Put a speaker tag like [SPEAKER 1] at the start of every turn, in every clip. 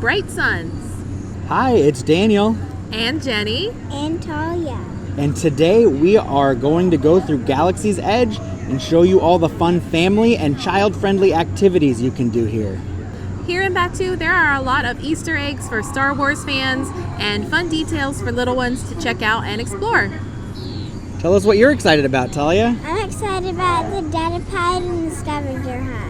[SPEAKER 1] Bright Sons.
[SPEAKER 2] Hi, it's Daniel.
[SPEAKER 1] And Jenny.
[SPEAKER 3] And Talia.
[SPEAKER 2] And today we are going to go through Galaxy's Edge and show you all the fun family and child-friendly activities you can do here.
[SPEAKER 1] Here in Batuu, there are a lot of Easter eggs for Star Wars fans and fun details for little ones to check out and explore.
[SPEAKER 2] Tell us what you're excited about, Talia.
[SPEAKER 3] I'm excited about the Datapad and the Scavenger Hunt.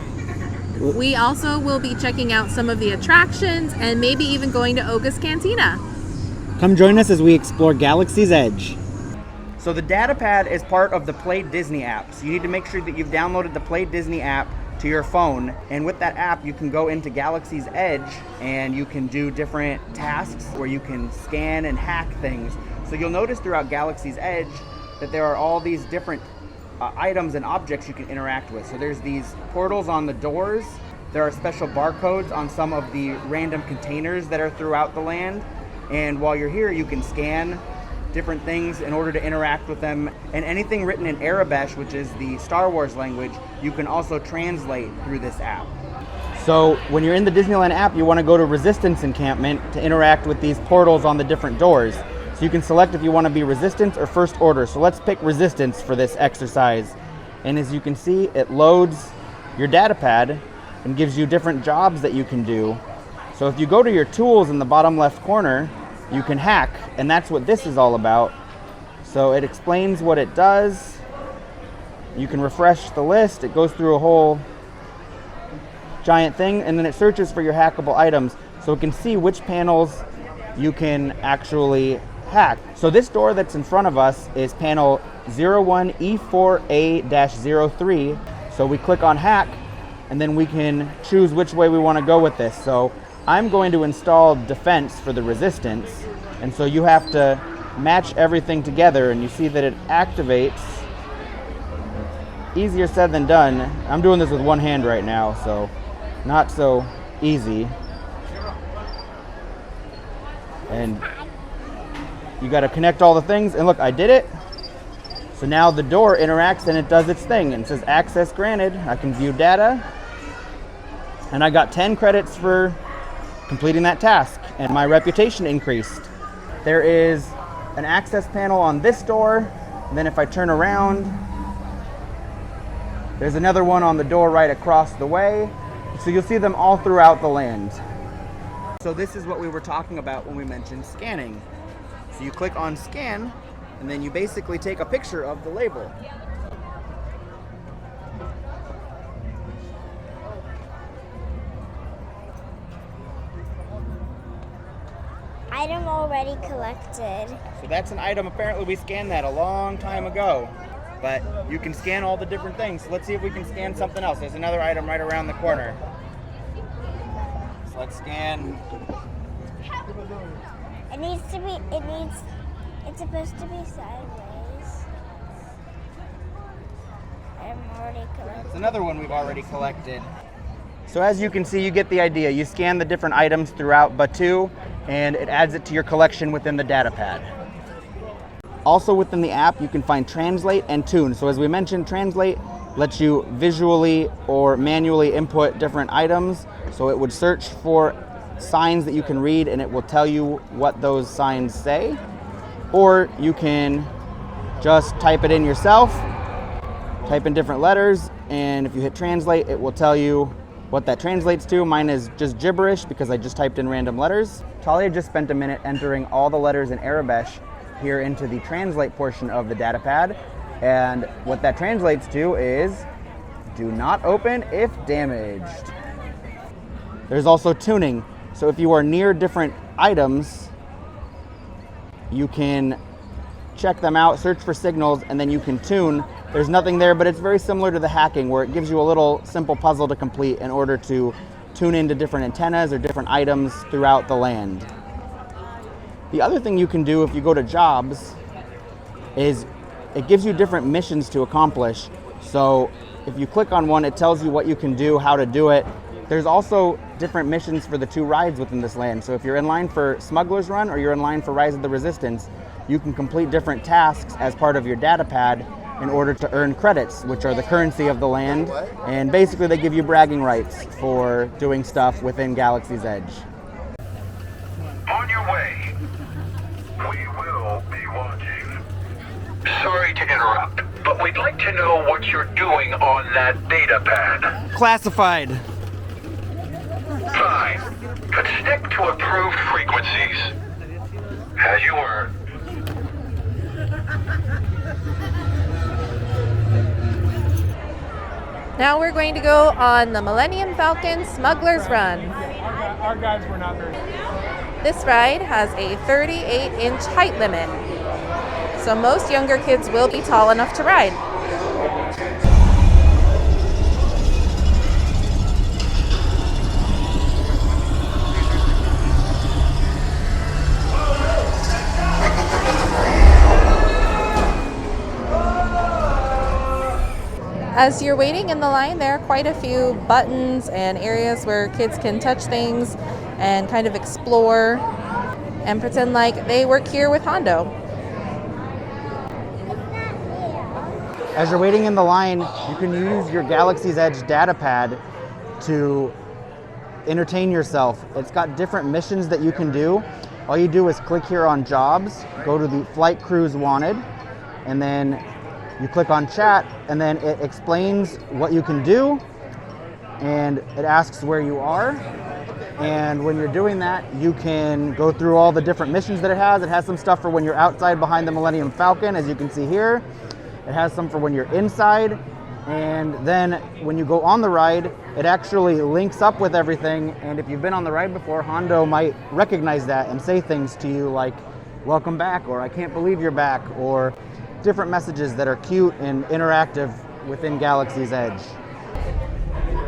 [SPEAKER 1] We also will be checking out some of the attractions and maybe even going to Ogas Cantina.
[SPEAKER 2] Come join us as we explore Galaxy's Edge. So the Datapad is part of the Play Disney app. So you need to make sure that you've downloaded the Play Disney app to your phone, and with that app you can go into Galaxy's Edge and you can do different tasks where you can scan and hack things. So you'll notice throughout Galaxy's Edge that there are all these different items and objects you can interact with. So there's these portals on the doors, there are special barcodes on some of the random containers that are throughout the land, and while you're here you can scan different things in order to interact with them, and anything written in Arabic, which is the Star Wars language, you can also translate through this app. So when you're in the Disneyland app, you want to go to Resistance Encampment to interact with these portals on the different doors. So you can select if you want to be Resistance or First Order. So let's pick Resistance for this exercise. And as you can see, it loads your Datapad and gives you different jobs that you can do. So if you go to your tools in the bottom left corner, you can hack, and that's what this is all about. So it explains what it does. You can refresh the list. It goes through a whole giant thing, and then it searches for your hackable items so it can see which panels you can actually hack. So this door that's in front of us is panel 01E4A-03. So we click on hack, and then we can choose which way we want to go with this. So I'm going to install defense for the Resistance, and so you have to match everything together, and you see that it activates. Easier said than done. I'm doing this with one hand right now, so not so easy. And you got to connect all the things, and look, I did it. So now the door interacts and it does its thing, and it says access granted. I can view data, and I got 10 credits for completing that task, and my reputation increased. There is an access panel on this door, and then if I turn around, there's another one on the door right across the way. So you'll see them all throughout the land. So this is what we were talking about when we mentioned scanning. So you click on scan, and then you basically take a picture of the label.
[SPEAKER 3] Item already collected.
[SPEAKER 2] So that's an item. Apparently we scanned that a long time ago, but you can scan all the different things. So let's see if we can scan something else. There's another item right around the corner. So let's scan.
[SPEAKER 3] It's supposed to be sideways. Item already collected.
[SPEAKER 2] It's another one we've already collected. So as you can see, you get the idea. You scan the different items throughout Batuu, and it adds it to your collection within the Datapad. Also within the app, you can find Translate and Tune. So as we mentioned, Translate lets you visually or manually input different items. So it would search for signs that you can read, and it will tell you what those signs say. Or you can just type it in yourself, type in different letters, and if you hit Translate, it will tell you what that translates to. Mine is just gibberish because I just typed in random letters. Talia just spent a minute entering all the letters in Arabic here into the translate portion of the Datapad. And what that translates to is, do not open if damaged. There's also tuning. So if you are near different items, you can check them out, search for signals, and then you can tune. There's nothing there, but it's very similar to the hacking, where it gives you a little simple puzzle to complete in order to tune into different antennas or different items throughout the land. The other thing you can do if you go to jobs is it gives you different missions to accomplish. So if you click on one, it tells you what you can do, how to do it. There's also different missions for the two rides within this land. So if you're in line for Smugglers Run or you're in line for Rise of the Resistance, you can complete different tasks as part of your Datapad in order to earn credits, which are the currency of the land. And basically they give you bragging rights for doing stuff within Galaxy's Edge.
[SPEAKER 4] Sorry to interrupt, but we'd like to know what you're doing on that datapad.
[SPEAKER 2] Classified.
[SPEAKER 4] Fine, but stick to approved frequencies. As you were.
[SPEAKER 1] Now we're going to go on the Millennium Falcon Smugglers Run.
[SPEAKER 5] Our guys were not very.
[SPEAKER 1] This ride has a 38-inch height limit, so most younger kids will be tall enough to ride. As you're waiting in the line, there are quite a few buttons and areas where kids can touch things and kind of explore and pretend like they work here with Hondo.
[SPEAKER 2] As you're waiting in the line, you can use your Galaxy's Edge Datapad to entertain yourself. It's got different missions that you can do. All you do is click here on Jobs, go to the Flight Crews Wanted, and then you click on Chat, and then it explains what you can do, and it asks where you are. And when you're doing that, you can go through all the different missions that it has. It has some stuff for when you're outside behind the Millennium Falcon, as you can see here. It has some for when you're inside. And then when you go on the ride, it actually links up with everything. And if you've been on the ride before, Hondo might recognize that and say things to you like, "Welcome back," or "I can't believe you're back," or different messages that are cute and interactive within Galaxy's Edge.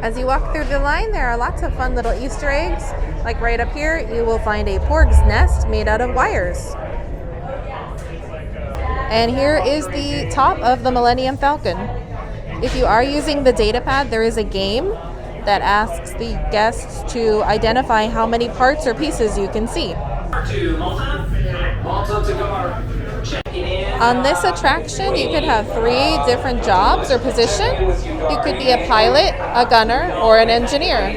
[SPEAKER 1] As you walk through the line, there are lots of fun little Easter eggs. Like right up here, you will find a porg's nest made out of wires. And here is the top of the Millennium Falcon. If you are using the datapad, there is a game that asks the guests to identify how many parts or pieces you can see. On this attraction, you could have 3 different jobs or positions. You could be a pilot, a gunner, or an engineer.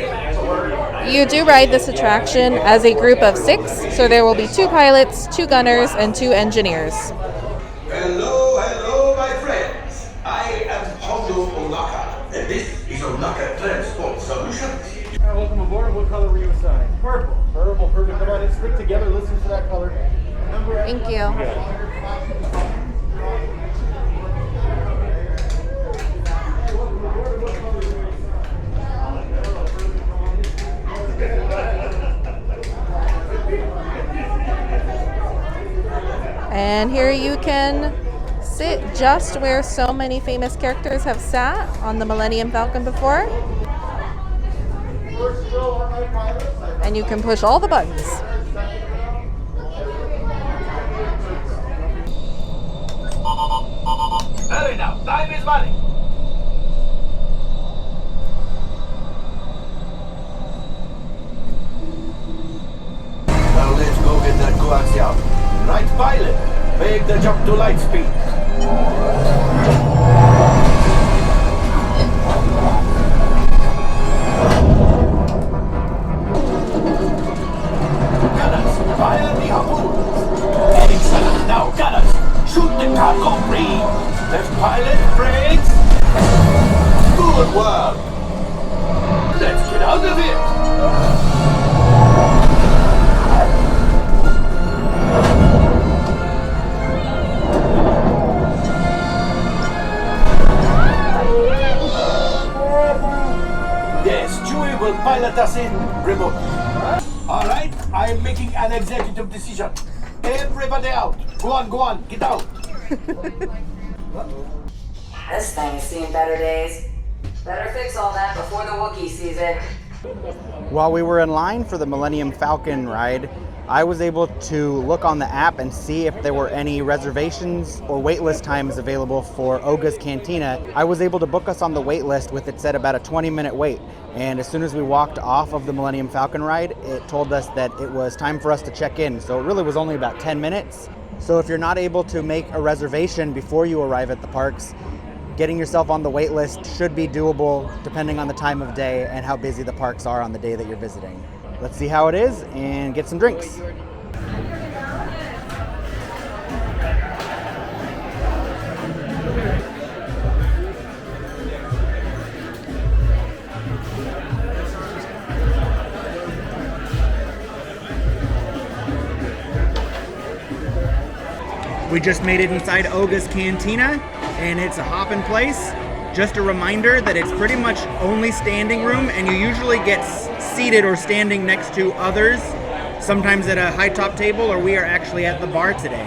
[SPEAKER 1] You do ride this attraction as a group of 6, so there will be 2 pilots, 2 gunners, and 2 engineers.
[SPEAKER 6] Hello, my friends. I am Hondo Onaka, and this is Onaka Transport Solutions.
[SPEAKER 5] Welcome aboard. What color were you assigned? Purple. Purple, perfect. Come on in, stick together, listen to that color.
[SPEAKER 1] Thank you. And here you can sit just where so many famous characters have sat on the Millennium Falcon before. And you can push all the buttons.
[SPEAKER 6] Hurry now, time is money. Now let's go get that coaxial. Right pilot, make the jump to light speed. Gunners, fire the harpoon. Excellent. Now, gunners, shoot the cargo free. Left pilot, brakes. Good work. Let's get out of it. Yes, Chewie will pilot us in remote. All right, I'm making an executive decision. Everybody out. Go on, get out.
[SPEAKER 7] This thing has seen better days. Better fix all that before the Wookiee sees it.
[SPEAKER 2] While we were in line for the Millennium Falcon ride, I was able to look on the app and see if there were any reservations or waitlist times available for Ogas Cantina. I was able to book us on the waitlist with it said about a 20-minute wait. And as soon as we walked off of the Millennium Falcon ride, it told us that it was time for us to check in. So it really was only about 10 minutes. So if you're not able to make a reservation before you arrive at the parks, getting yourself on the wait list should be doable depending on the time of day and how busy the parks are on the day that you're visiting. Let's see how it is and get some drinks. We just made it inside Ogas Cantina, and it's a hoppin' place. Just a reminder that it's pretty much only standing room, and you usually get seated or standing next to others, sometimes at a high top table, or we are actually at the bar today.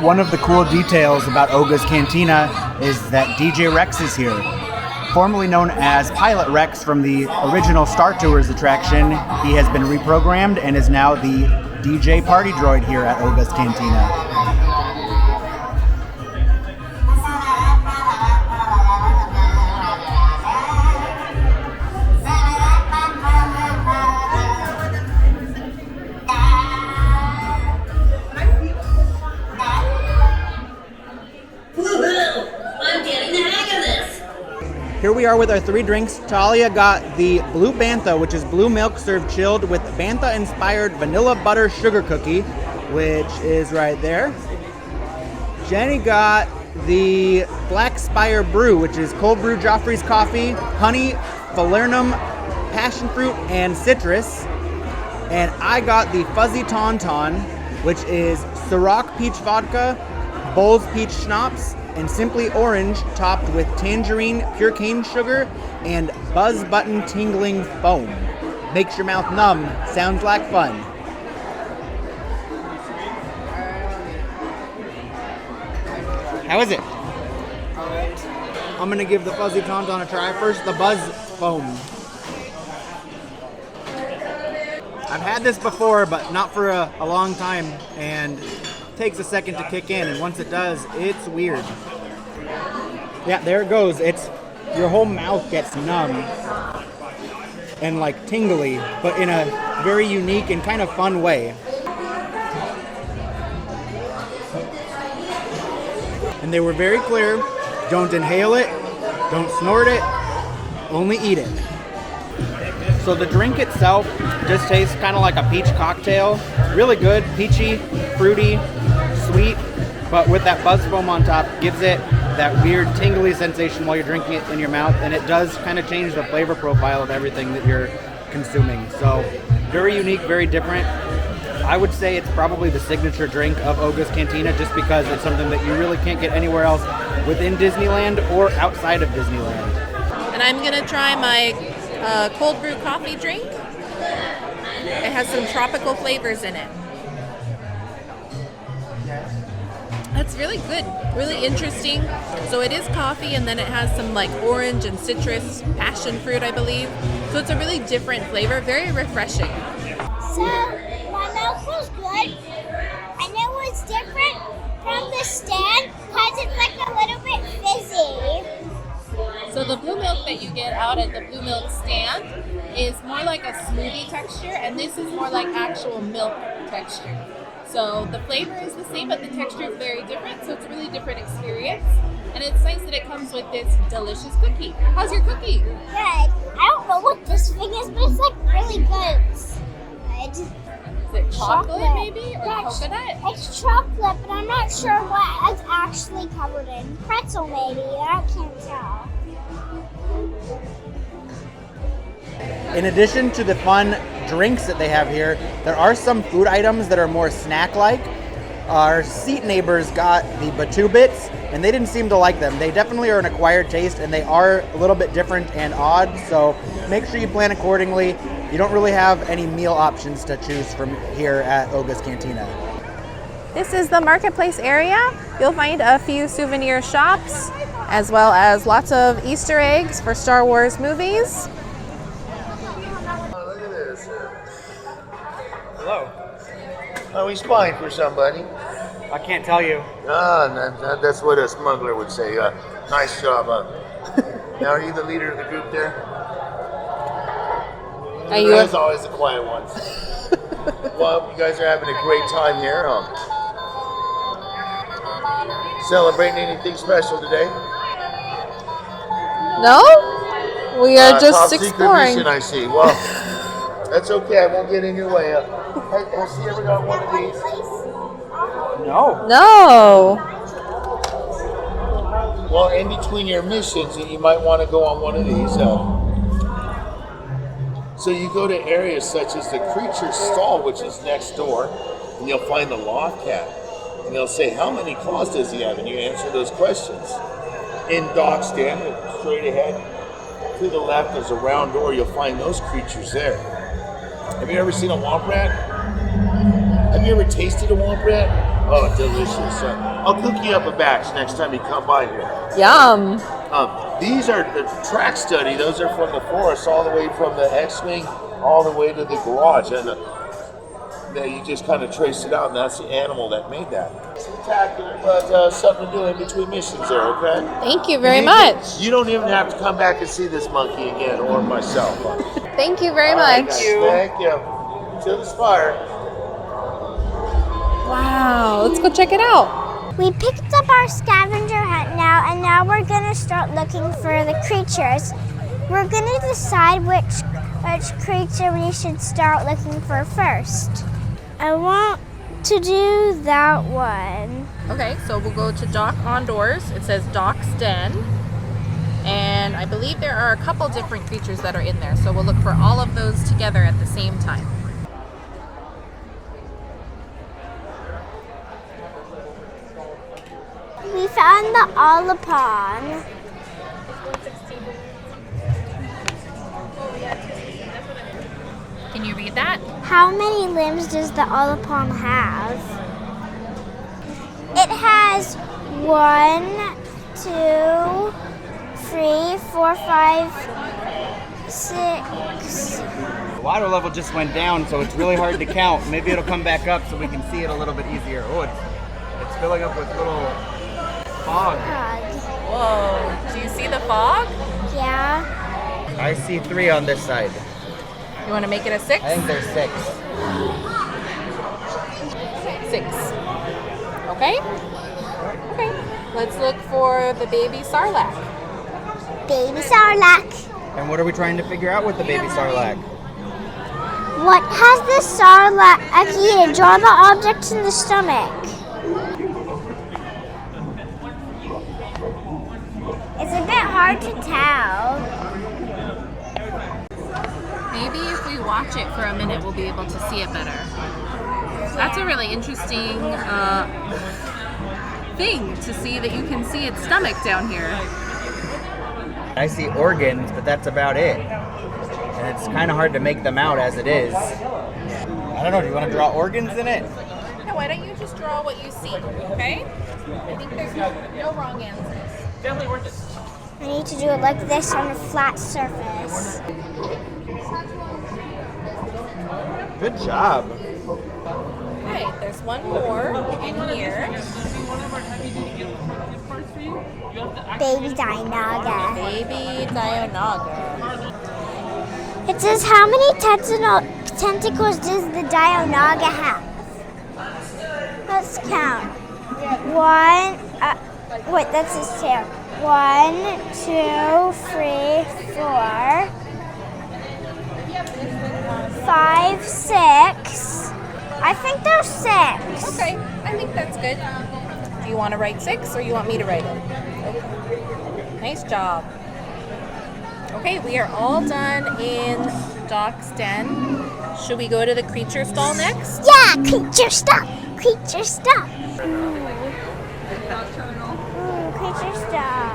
[SPEAKER 2] One of the cool details about Ogas Cantina is that DJ Rex is here. Formerly known as Pilot Rex from the original Star Tours attraction, he has been reprogrammed and is now the DJ party droid here at Ogas Cantina. Here we are with our 3 drinks. Talia got the Blue Bantha, which is blue milk served chilled with Bantha-inspired vanilla butter sugar cookie, which is right there. Jenny got the Black Spire Brew, which is cold brew Joffrey's coffee, honey, falernum, passion fruit, and citrus. And I got the Fuzzy Tauntaun, which is Ciroc peach vodka, Bowls peach schnapps, and Simply Orange topped with tangerine, pure cane sugar, and Buzz Button tingling foam. Makes your mouth numb, sounds like fun. How is it? I'm gonna give the Fuzzy Tauntaun a try. First, the Buzz foam. I've had this before, but not for a long time, and takes a second to kick in, and once it does, it's weird. Yeah, there it goes. It's your whole mouth gets numb and like tingly, but in a very unique and kind of fun way. And they were very clear, don't inhale it, don't snort it, only eat it. So the drink itself just tastes kind of like a peach cocktail. Really good, peachy, fruity, sweet, but with that buzz foam on top, gives it that weird tingly sensation while you're drinking it in your mouth, and it does kind of change the flavor profile of everything that you're consuming. So very unique, very different. I would say it's probably the signature drink of Ogas Cantina, just because it's something that you really can't get anywhere else within Disneyland or outside of Disneyland.
[SPEAKER 1] And I'm gonna try my cold brew coffee drink. It has some tropical flavors in it. That's really good, really interesting. So it is coffee, and then it has some like orange and citrus, passion fruit, I believe. So it's a really different flavor, very refreshing.
[SPEAKER 3] So my milk was good, and it was different from the stand because it's like a little bit fizzy.
[SPEAKER 1] So the blue milk that you get out at the blue milk stand is more like a smoothie texture, and this is more like actual milk texture. So the flavor is the same, but the texture is very different, so it's a really different experience. And it's nice that it comes with this delicious cookie. How's your cookie?
[SPEAKER 3] Good. I don't know what this thing is, but it's like really good. Good.
[SPEAKER 1] Is it chocolate maybe, or coconut?
[SPEAKER 3] It's chocolate, but I'm not sure what it's actually covered in. Pretzel maybe, I can't tell.
[SPEAKER 2] In addition to the fun drinks that they have here, there are some food items that are more snack-like. Our seat neighbors got the Batuu bits, and they didn't seem to like them. They definitely are an acquired taste, and they are a little bit different and odd, so make sure you plan accordingly. You don't really have any meal options to choose from here at Ogas Cantina.
[SPEAKER 1] This is the marketplace area. You'll find a few souvenir shops, as well as lots of Easter eggs for Star Wars movies.
[SPEAKER 2] Hello.
[SPEAKER 8] Are we spying for somebody?
[SPEAKER 2] I can't tell you.
[SPEAKER 8] That's what a smuggler would say. Nice job. Now, are you the leader of the group there?
[SPEAKER 1] Are you?
[SPEAKER 8] That's always the quiet ones. Well, you guys are having a great time here. Celebrating anything special today?
[SPEAKER 1] No? We are just
[SPEAKER 8] top secret
[SPEAKER 1] exploring.
[SPEAKER 8] mission, I see. Well, that's okay. I won't get in your way. Has she ever got one of these?
[SPEAKER 2] No.
[SPEAKER 1] No.
[SPEAKER 8] Well, in between your missions, you might want to go on one of these. So you go to areas such as the creature stall, which is next door, and you'll find the loft cat. And they'll say, how many claws does he have? And you answer those questions. In dock stand, straight ahead, to the left, there's a round door. You'll find those creatures there. Have you ever seen a womp rat? Have you ever tasted a womp rat? Oh, delicious. I'll cook you up a batch next time you come by here.
[SPEAKER 1] Yum.
[SPEAKER 8] These are the track study. Those are from the forest, all the way from the X-Wing, all the way to the garage. And you just kind of trace it out, and that's the animal that made that. Spectacular, but something to do in between missions there, okay?
[SPEAKER 1] Thank you very much.
[SPEAKER 8] You don't even have to come back and see this monkey again, or myself.
[SPEAKER 1] Thank you very
[SPEAKER 8] All right,
[SPEAKER 1] much.
[SPEAKER 8] guys, thank you. To the spire.
[SPEAKER 1] Wow, let's go check it out.
[SPEAKER 3] We picked up our scavenger hunt now, and now we're gonna start looking for the creatures. We're gonna decide which creature we should start looking for first. I want to do that one.
[SPEAKER 1] Okay, so we'll go to Dock on Doors. It says Dock's Den. And I believe there are a couple different creatures that are in there. So we'll look for all of those together at the same time.
[SPEAKER 3] We found the Olipon.
[SPEAKER 1] Can you read that?
[SPEAKER 3] How many limbs does the Olipon have? It has 1, 2, 3, 4, 5, 6.
[SPEAKER 2] The water level just went down, so it's really hard to count. Maybe it'll come back up so we can see it a little bit easier. Oh, it's filling up with little fog.
[SPEAKER 1] Whoa, do you see the fog?
[SPEAKER 3] Yeah.
[SPEAKER 2] I see 3 on this side.
[SPEAKER 1] You want to make it a 6?
[SPEAKER 2] I think there's 6.
[SPEAKER 1] 6. Okay? Okay. Let's look for the baby sarlacc.
[SPEAKER 3] Baby Sarlacc.
[SPEAKER 2] And what are we trying to figure out with the baby sarlacc?
[SPEAKER 3] What has the Sarlacc eaten? Draw the objects in the stomach. It's a bit hard to tell.
[SPEAKER 1] Maybe if we watch it for a minute, we'll be able to see it better. That's a really interesting thing to see, that you can see its stomach down here.
[SPEAKER 2] I see organs, but that's about it. And it's kind of hard to make them out as it is. I don't know, do you want to draw organs in it?
[SPEAKER 1] No, why don't you just draw what you see, okay? I think there's no wrong answers. Definitely worth it.
[SPEAKER 3] I need to do it like this on a flat surface.
[SPEAKER 2] Good job.
[SPEAKER 1] Okay, there's one more in here.
[SPEAKER 3] Baby Dianoga.
[SPEAKER 1] Baby Dianoga.
[SPEAKER 3] It says how many tentacles does the Dianoga have? Let's count. 1, wait, that's his tail. 1, 2, 3, 4, 5, 6. I think there's 6.
[SPEAKER 1] Okay, I think that's good. Do you want to write 6 or you want me to write it? Okay. Nice job. Okay, we are all done in Doc's Den. Should we go to the creature stall next?
[SPEAKER 3] Yeah, creature stop. Creature stop. Creature stop.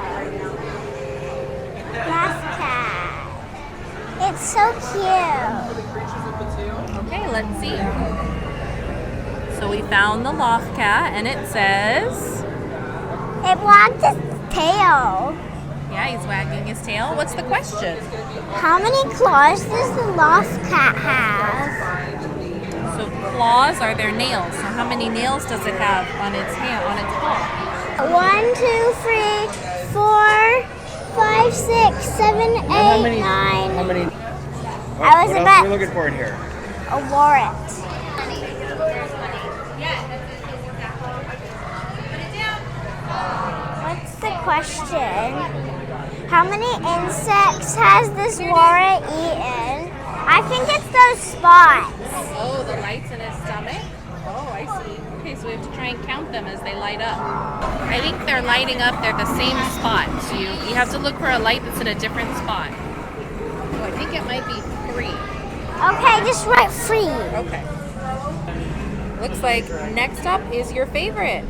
[SPEAKER 3] Laugh cat. It's so cute.
[SPEAKER 1] Okay, let's see. So we found the loft cat, and it says...
[SPEAKER 3] It wagged its tail.
[SPEAKER 1] Yeah, he's wagging his tail. What's the question?
[SPEAKER 3] How many claws does the loft cat have?
[SPEAKER 1] So claws are their nails. So how many nails does it have on its hand, on its paw?
[SPEAKER 3] 1, 2, 3, 4, 5, 6, 7, 8, 9.
[SPEAKER 2] How many?
[SPEAKER 3] I was
[SPEAKER 2] what
[SPEAKER 3] a
[SPEAKER 2] else
[SPEAKER 3] bit.
[SPEAKER 2] are we looking for in here?
[SPEAKER 3] A warrant. What's the question? How many insects has this warrant eaten? I think it's those spots.
[SPEAKER 1] Oh, the lights in his stomach? Oh, I see. Okay, so we have to try and count them as they light up. I think they're lighting up. They're the same spot. So you have to look for a light that's in a different spot. Oh, I think it might be 3.
[SPEAKER 3] Okay, just write free.
[SPEAKER 1] Okay. Looks like next up is your favorite.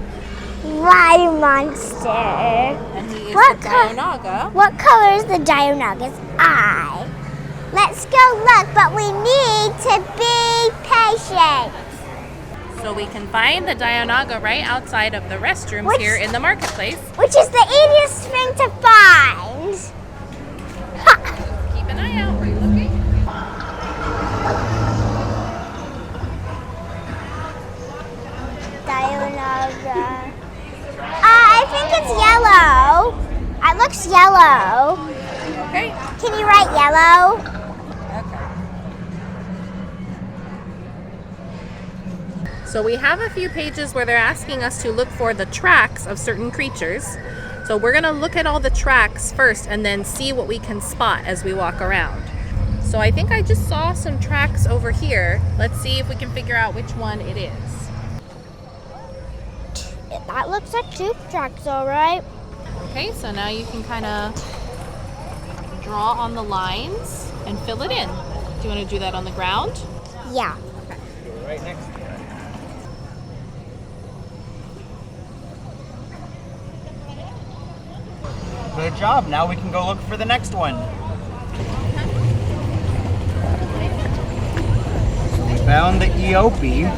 [SPEAKER 3] Ride monster.
[SPEAKER 1] And he is
[SPEAKER 3] What
[SPEAKER 1] the Dianoga.
[SPEAKER 3] What color is the Dianoga's eye? Let's go look, but we need to be patient.
[SPEAKER 1] So we can find the Dianoga right outside of the restrooms here in the marketplace.
[SPEAKER 3] Which is the easiest thing to find. Ha!
[SPEAKER 1] Keep an eye out. Are you looking?
[SPEAKER 3] Dianoga. I think it's yellow. It looks yellow.
[SPEAKER 1] Okay.
[SPEAKER 3] Can you write yellow?
[SPEAKER 1] So we have a few pages where they're asking us to look for the tracks of certain creatures. So we're gonna look at all the tracks first and then see what we can spot as we walk around. So I think I just saw some tracks over here. Let's see if we can figure out which one it is.
[SPEAKER 3] That looks like 2 tracks, all right.
[SPEAKER 1] Okay, so now you can kind of draw on the lines and fill it in. Do you want to do that on the ground?
[SPEAKER 3] Yeah.
[SPEAKER 2] Right next to it. Good job. Now we can go look for the next one. So we found the Eopie.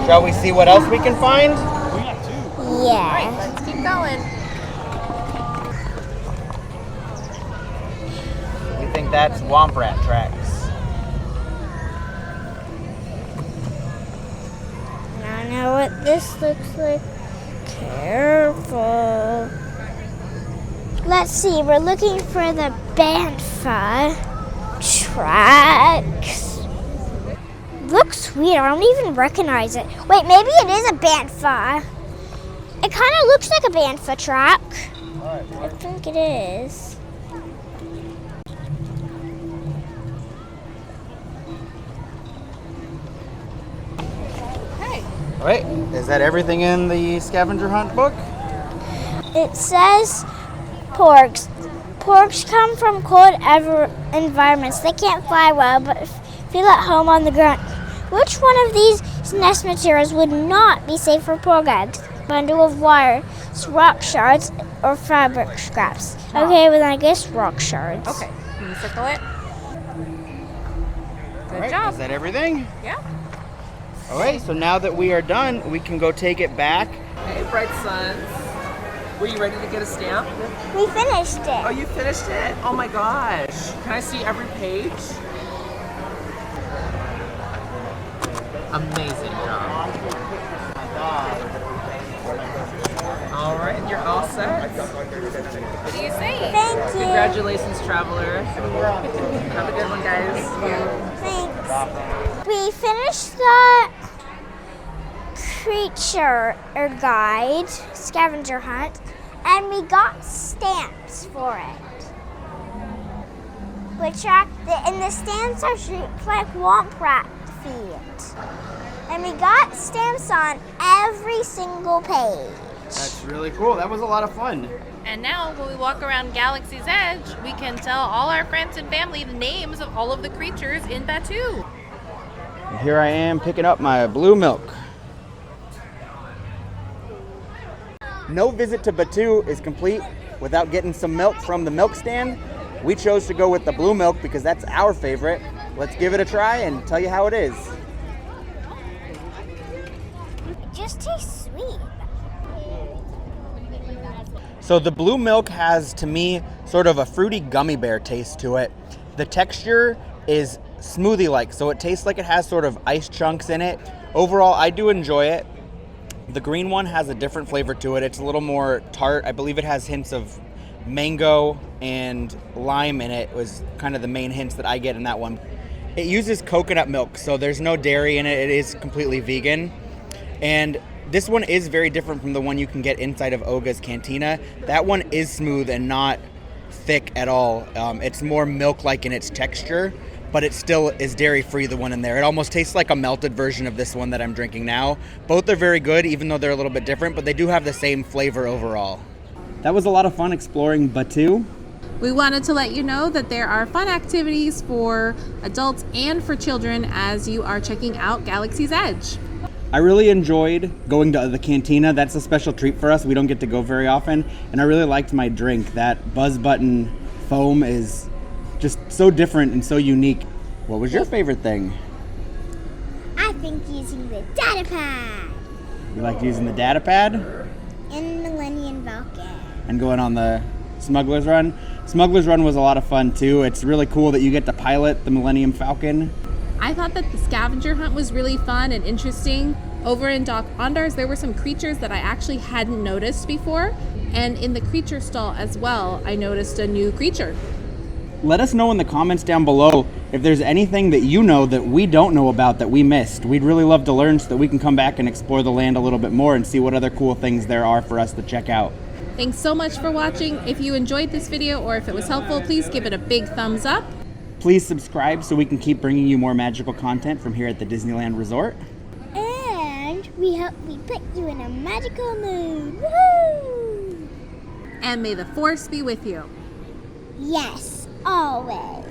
[SPEAKER 2] Shall we see what else we can find?
[SPEAKER 3] Yeah.
[SPEAKER 1] Let's keep going.
[SPEAKER 2] We think that's Womp Rat tracks.
[SPEAKER 3] I know what this looks like. Careful. Let's see, we're looking for the Bantha tracks. Looks weird, I don't even recognize it. Wait, maybe it is a Bantha. It kind of looks like a Bantha track. I think it is.
[SPEAKER 2] All right, is that everything in the Scavenger Hunt book?
[SPEAKER 3] It says porgs. Porgs come from cold environments. They can't fly well, but feel at home on the ground. Which one of these nest materials would not be safe for porg eggs? Bundle of wire, rock shards, or fabric scraps? Okay, well then I guess rock shards.
[SPEAKER 1] Okay, can you circle it? Good
[SPEAKER 2] All right,
[SPEAKER 1] job.
[SPEAKER 2] is that everything?
[SPEAKER 1] Yeah.
[SPEAKER 2] All right, so now that we are done, we can go take it back.
[SPEAKER 9] Hey, Bright Sons. Were you ready to get a stamp?
[SPEAKER 3] We finished
[SPEAKER 9] Oh,
[SPEAKER 3] it.
[SPEAKER 9] you finished it? Oh my gosh. Can I see every page? Amazing job. All right, you're all set.
[SPEAKER 1] What do you say?
[SPEAKER 3] Thank you.
[SPEAKER 9] Congratulations, traveler. Have a good one, guys.
[SPEAKER 3] Thanks. We finished the creature guide, scavenger hunt, and we got stamps for it. Which are, and the stamps are shaped like Womp Rat feet. And we got stamps on every single page.
[SPEAKER 2] That's really cool. That was a lot of fun.
[SPEAKER 1] And now when we walk around Galaxy's Edge, we can tell all our friends and family the names of all of the creatures in Batuu.
[SPEAKER 2] Here I am picking up my blue milk. No visit to Batuu is complete without getting some milk from the milk stand. We chose to go with the blue milk because that's our favorite. Let's give it a try and tell you how it is.
[SPEAKER 3] It just tastes sweet.
[SPEAKER 2] So the blue milk has, to me, sort of a fruity gummy bear taste to it. The texture is smoothie-like, so it tastes like it has sort of ice chunks in it. Overall, I do enjoy it. The green one has a different flavor to it. It's a little more tart. I believe it has hints of mango and lime in it, was kind of the main hints that I get in that one. It uses coconut milk, so there's no dairy in it. It is completely vegan. And this one is very different from the one you can get inside of Ogas Cantina. That one is smooth and not thick at all. It's more milk-like in its texture, but it still is dairy-free, the one in there. It almost tastes like a melted version of this one that I'm drinking now. Both are very good, even though they're a little bit different, but they do have the same flavor overall. That was a lot of fun exploring Batuu.
[SPEAKER 1] We wanted to let you know that there are fun activities for adults and for children as you are checking out Galaxy's Edge.
[SPEAKER 2] I really enjoyed going to the cantina. That's a special treat for us. We don't get to go very often. And I really liked my drink. That Buzz Button foam is just so different and so unique. What was your favorite thing?
[SPEAKER 3] I think using the Datapad.
[SPEAKER 2] You liked using the Datapad?
[SPEAKER 3] And Millennium Falcon.
[SPEAKER 2] And going on the Smugglers Run? Smugglers Run was a lot of fun too. It's really cool that you get to pilot the Millennium Falcon.
[SPEAKER 1] I thought that the Scavenger Hunt was really fun and interesting. Over in Doc Ondars, there were some creatures that I actually hadn't noticed before. And in the creature stall as well, I noticed a new creature.
[SPEAKER 2] Let us know in the comments down below if there's anything that you know that we don't know about that we missed. We'd really love to learn so that we can come back and explore the land a little bit more and see what other cool things there are for us to check out.
[SPEAKER 1] Thanks so much for watching. If you enjoyed this video or if it was helpful, please give it a big thumbs up.
[SPEAKER 2] Please subscribe so we can keep bringing you more magical content from here at the Disneyland Resort.
[SPEAKER 3] And we hope we put you in a magical mood. Woohoo!
[SPEAKER 1] And may the Force be with you.
[SPEAKER 3] Yes, always.